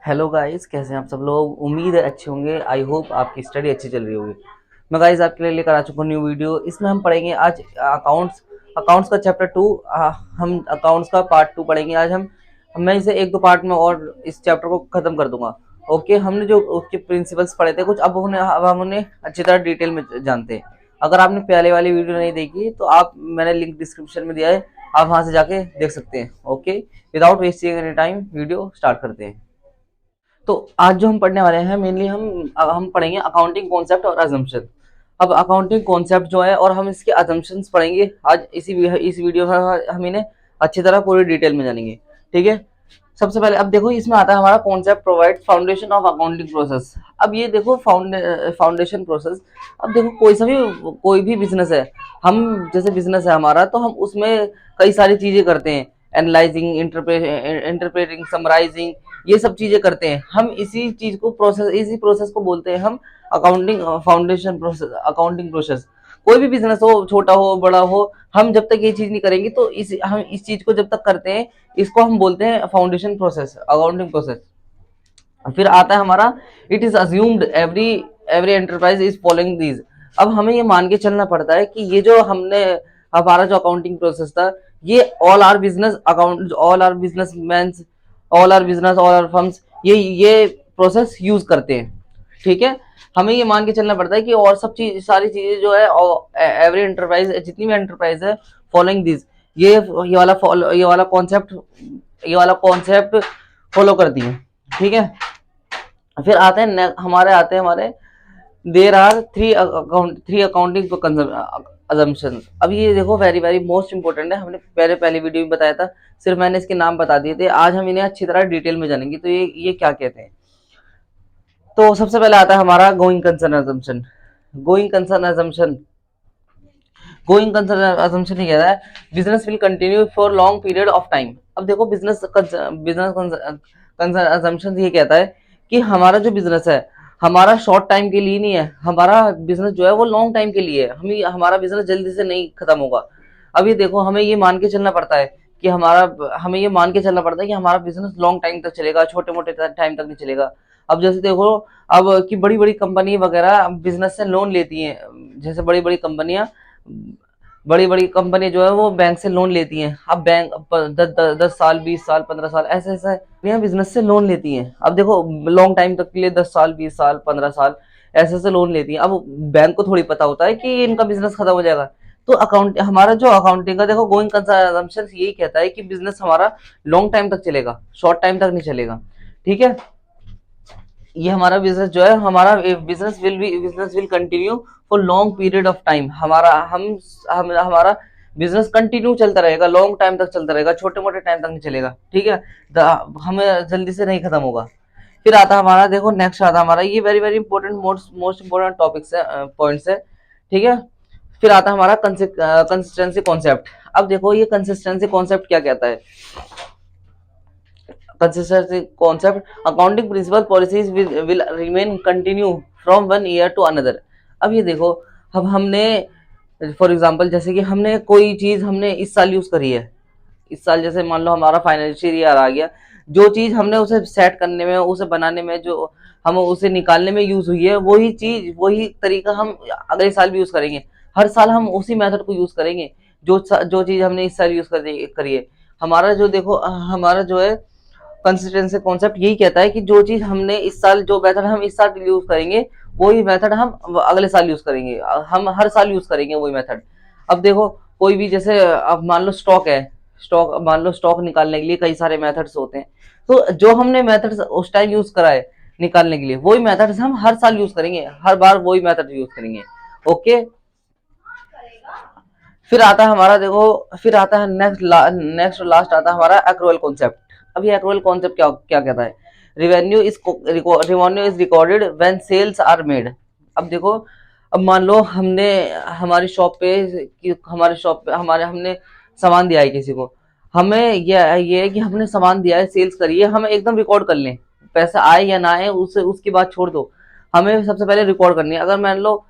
Hello guys, कैसे हैं आप सब लोग। उम्मीद है अच्छे होंगे। आई होप आपकी स्टडी अच्छी चल रही होगी। मैं गाइस आपके लिए लेकर आ चुका हूँ न्यू वीडियो। इसमें हम पढ़ेंगे आज अकाउंट्स अकाउंट्स का चैप्टर 2। हम अकाउंट्स का पार्ट 2 पढ़ेंगे आज हम। मैं इसे एक दो पार्ट में और इस चैप्टर को खत्म कर दूंगा। ओके, हमने जो उसके प्रिंसिपल्स पढ़े थे कुछ, अब हम उन्हें अच्छी तरह डिटेल में जानते हैं। अगर आपने पहले वाली वीडियो नहीं देखी तो आप मैंने लिंक डिस्क्रिप्शन में दिया है, आप वहां से जाके देख सकते हैं। Okay, without wasting any time video start करते हैं। तो आज जो हम पढ़ने वाले हैं मेनली हम पढ़ेंगे अकाउंटिंग कॉन्सेप्ट और अजम्पशन। अब अकाउंटिंग कॉन्सेप्ट जो है और हम इसके अजम्पशंस पढ़ेंगे आज इस वीडियो में। हम इन्हें अच्छी तरह पूरी डिटेल में जानेंगे। ठीक है, सबसे पहले अब देखो इसमें आता है हमारा concept provide foundation of accounting process. अब ये देखो फाउंडेशन प्रोसेस। अब देखो कोई भी बिजनेस है। हम जैसे बिजनेस है हमारा, तो हम उसमें कई सारी चीजें करते हैं। एनालाइजिंग, इंटरप्रेटिंग, समराइजिंग, ये सब चीजें करते हैं हम। इसी प्रोसेस को बोलते हैं हम accounting foundation process, accounting process. कोई भी बिजनेस हो, छोटा हो बड़ा हो, हम जब तक ये चीज नहीं करेंगे तो हम इस चीज को जब तक करते हैं, इसको हम बोलते हैं फाउंडेशन प्रोसेस, अकाउंटिंग प्रोसेस। फिर आता है हमारा it is assumed every enterprise is following these. अब हमें ये मान के चलना पड़ता है कि ये जो हमने हमारा जो अकाउंटिंग प्रोसेस था, ये all are business all are firms ये प्रोसेस यूज करते हैं। ठीक है, हमें ये मान के चलना पड़ता है कि और सारी चीजें जो है एवरी एंटरप्राइज, जितनी भी एंटरप्राइज है, फॉलोइंग दिस, ये वाला कॉन्सेप्ट फॉलो करती है। ठीक है, फिर आते हैं हमारे there are three accounting assumptions. अब ये देखो वेरी वेरी मोस्ट इंपॉर्टेंट है। हमने पहले वीडियो में बताया था, सिर्फ मैंने इसके नाम बता दिए थे। आज हम इन्हें अच्छी तरह डिटेल में जानेंगे। तो ये क्या कहते हैं। तो सबसे पहले आता है हमारा going concern assumption. Going concern assumption going concern assumption ही कहता है business will continue for long period of time. अब देखो बिजनेस कंसर्न अजम्पशन ये कहता है कि हमारा जो बिजनेस है, हमारा शॉर्ट टाइम के लिए नहीं है। हमारा बिजनेस जो है वो लॉन्ग टाइम के लिए है। हमारा बिजनेस जल्दी से नहीं खत्म होगा। अब ये देखो हमें ये मान के चलना पड़ता है कि हमारा बिजनेस लॉन्ग टाइम तक चलेगा, छोटे मोटे टाइम तक नहीं चलेगा। अब जैसे देखो, अब कि बड़ी बड़ी कंपनी वगैरह बिजनेस से लोन लेती हैं। जैसे बड़ी बड़ी कंपनी जो है वो बैंक से लोन लेती हैं। अब बैंक 10 साल, 20 साल, 15 साल, ऐसे ऐसे बिजनेस से लोन लेती हैं। अब देखो लॉन्ग टाइम तक के लिए 10 साल, 20 साल, 15 साल ऐसे ऐसे लोन लेती हैं। अब बैंक को थोड़ी पता होता है कि इनका बिजनेस खत्म हो जाएगा। तो हमारा जो अकाउंटिंग का देखो गोइंग कंसर्न यही कहता है कि बिजनेस हमारा लॉन्ग टाइम तक चलेगा, शॉर्ट टाइम तक नहीं चलेगा। ठीक है, ये हमारा बिजनेस जो है, हमारा business will continue for long period of time. हमारा बिजनेस कंटिन्यू चलता रहेगा, लॉन्ग टाइम तक चलता रहेगा, छोटे मोटे टाइम तक नहीं चलेगा। ठीक है, हमें जल्दी से नहीं खत्म होगा। फिर आता हमारा देखो नेक्स्ट आता हमारा, ये very very important most important topics है, पॉइंट्स है। ठीक है, फिर आता हमारा कंसिस्टेंसी कॉन्सेप्ट। अब देखो ये कंसिस्टेंसी कॉन्सेप्ट क्या कहता है। consistency concept accounting principle policies will remain continue from one year to another। अब ये देखो, अब हमने फॉर एग्जांपल जैसे कि हमने कोई चीज हमने इस साल यूज करी है। इस साल जैसे मान लो हमारा फाइनेंशियल ईयर आ गया, जो चीज हमने उसे सेट करने में, उसे बनाने में, जो हम उसे निकालने में यूज हुई है, वही तरीका हम अगले साल भी यूज करेंगे। हर साल हम उसी मेथड को यूज करेंगे जो चीज हमने इस साल यूज करी है। हमारा जो है कंसिस्टेंसी कॉन्सेप्ट यही कहता है कि जो मेथड हम इस साल यूज करेंगे, वही मेथड हम अगले साल यूज करेंगे। हम हर साल यूज करेंगे वही मेथड। अब देखो कोई भी जैसे, अब मान लो स्टॉक निकालने के लिए कई सारे मेथड्स होते हैं। तो जो हमने मेथड्स उस टाइम यूज करा है निकालने के लिए, वही मेथड्स हम हर साल यूज करेंगे, हर बार वही मेथड यूज करेंगे। ओके, फिर आता है नेक्स्ट लास्ट आता है हमारा एक्रूअल कॉन्सेप्ट। अब ये एक्रूअल कॉन्सेप्ट क्या क्या कहता है। Revenue is recorded when sales are made. अब देखो, अब मान लो हमने हमारे शॉप पे हमने सामान दिया है किसी को। हमें ये है कि हमने सामान दिया है, सेल्स करी है, हमें एकदम रिकॉर्ड कर लें। पैसा आए या ना आए उसकी बात छोड़ दो, हमें सबसे पहले रिकॉर्ड करनी है। अगर मान लो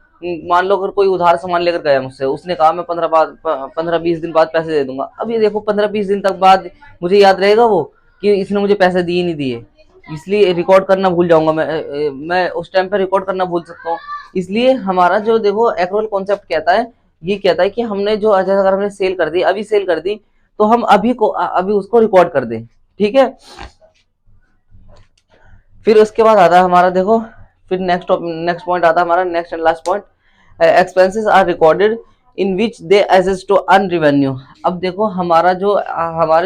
अगर कोई उधार सामान लेकर गया मुझसे, उसने कहा मैं 15-20 दिन बाद पैसे दे दूंगा। अब ये देखो 15-20 दिन तक बाद मुझे याद रहेगा वो कि इसने मुझे पैसे दिए नहीं दिए। इसलिए रिकॉर्ड करना भूल जाऊंगा मैं उस टाइम पे रिकॉर्ड करना भूल सकता हूँ। इसलिए हमारा जो देखो एक्रोल कॉन्सेप्ट कहता है, ये कहता है कि हमने जो अगर हमने सेल कर दी, अभी सेल कर दी, तो हम अभी उसको रिकॉर्ड कर दें। ठीक है, फिर उसके बाद आता है हमारा देखो, फिर नेक्स्ट पॉइंट आता है हमारा, next and last point, expenses are recorded in which they assist to earn revenue. अब देखो हमारे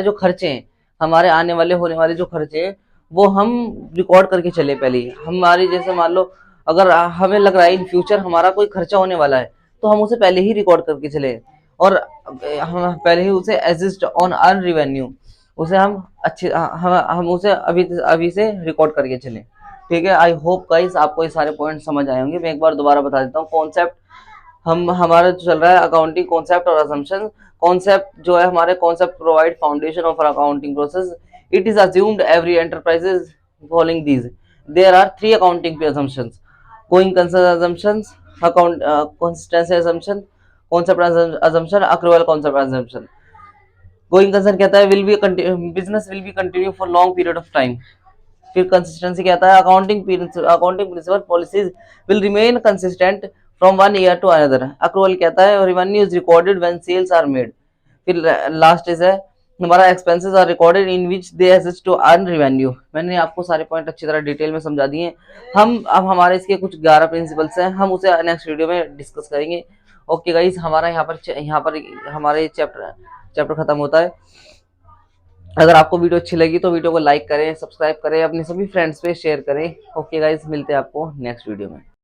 जो खर्चे हैं, हमारे आने वाले होने वाले जो खर्चे हैं, वो हम रिकॉर्ड करके चले पहले ही। हमारी जैसे मान लो अगर हमें लग रहा है इन फ्यूचर हमारा कोई खर्चा होने वाला है, तो हम उसे पहले ही रिकॉर्ड करके चले, और हम पहले ही उसे एसिस्ट ऑन अर्न रेवेन्यू, उसे हम उसे अभी अभी से रिकॉर्ड करके चलें। ठीक है, आई होप गाइस आपको ये सारे पॉइंट समझ आए होंगे। मैं एक बार दोबारा बता देता हूँ कॉन्सेप्ट। हमारा जो चल रहा है अकाउंटिंग कॉन्सेप्ट और असम्पशन। कॉन्सेप्ट जो है हमारे concept provide foundation of accounting process. It is assumed every enterprises following these. There are 3 accounting assumptions: going concern assumptions, account consistency assumption, concept assumption, accrual concept assumption. Going concern कहता है business will be continue for long period of time. फिर consistency कहता है accounting principle policies will remain consistent from one year to another. Accrual कहता है revenue is recorded when sales are made. फिर last is है हमारा expenses are recorded in which they assist to earn revenue. मैंने आपको सारे point अच्छी तरह डिटेल में समझा दिए। हम अब हमारे इसके कुछ 11 प्रिंसिपल्स हैं, हम उसे नेक्स्ट वीडियो में डिस्कस करेंगे। ओके गाइस, हमारा यहाँ पर हमारे चैप्टर खत्म होता है। अगर आपको वीडियो अच्छी लगी तो वीडियो को लाइक करें, सब्सक्राइब करें, अपने सभी फ्रेंड्स पे शेयर करें। ओके गाइस, मिलते हैं आपको नेक्स्ट वीडियो में।